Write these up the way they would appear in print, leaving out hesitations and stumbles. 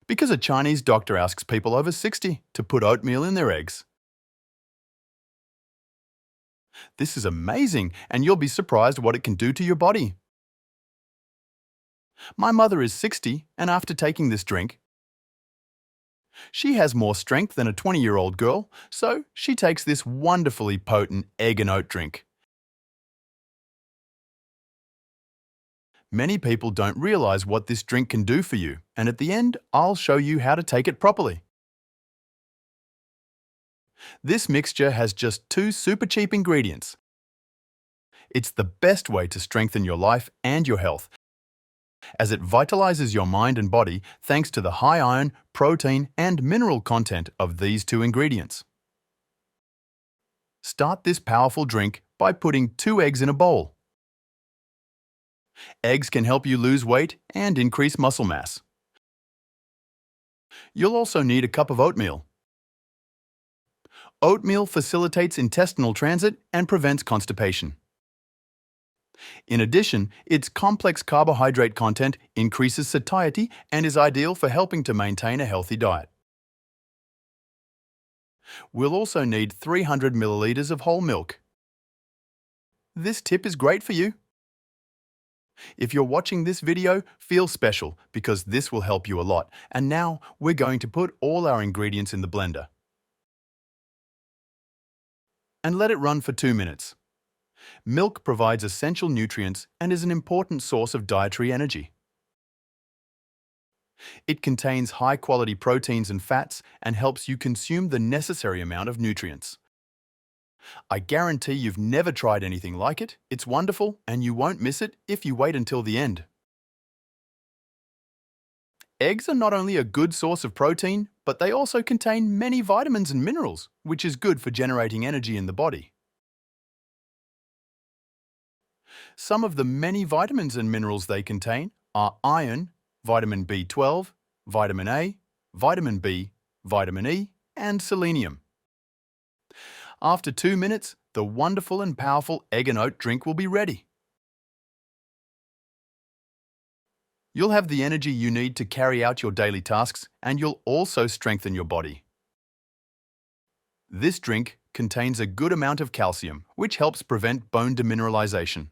Because a Chinese doctor asks people over 60 to put oatmeal in their eggs. This is amazing, and you'll be surprised what it can do to your body. My mother is 60, and after taking this drink, she has more strength than a 20-year-old girl, so she takes this wonderfully potent egg and oat drink. Many people don't realize what this drink can do for you, and at the end, I'll show you how to take it properly. This mixture has just 2 super cheap ingredients. It's the best way to strengthen your life and your health, as it vitalizes your mind and body thanks to the high iron, protein, and mineral content of these 2 ingredients. Start this powerful drink by putting 2 eggs in a bowl. Eggs can help you lose weight and increase muscle mass. You'll also need a cup of oatmeal. Oatmeal facilitates intestinal transit and prevents constipation. In addition, its complex carbohydrate content increases satiety and is ideal for helping to maintain a healthy diet. We'll also need 300 milliliters of whole milk. This tip is great for you. If you're watching this video, feel special because this will help you a lot. And now we're going to put all our ingredients in the blender and let it run for 2 minutes. Milk provides essential nutrients and is an important source of dietary energy. It contains high-quality proteins and fats and helps you consume the necessary amount of nutrients. I guarantee you've never tried anything like it. It's wonderful and you won't miss it if you wait until the end. Eggs are not only a good source of protein, but they also contain many vitamins and minerals, which is good for generating energy in the body. Some of the many vitamins and minerals they contain are iron, vitamin B12, vitamin A, vitamin B, vitamin E, and selenium. After 2 minutes, the wonderful and powerful egg and oat drink will be ready. You'll have the energy you need to carry out your daily tasks, and you'll also strengthen your body. This drink contains a good amount of calcium, which helps prevent bone demineralization.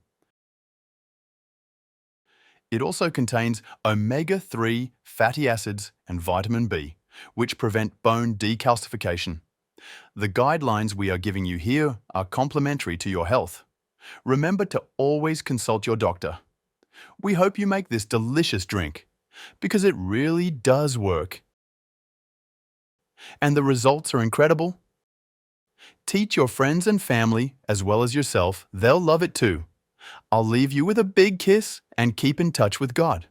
It also contains omega-3 fatty acids and vitamin B, which prevent bone decalcification. The guidelines we are giving you here are complementary to your health. Remember to always consult your doctor. We hope you make this delicious drink, because it really does work. And the results are incredible. Teach your friends and family, as well as yourself, they'll love it too. I'll leave you with a big kiss and keep in touch with God.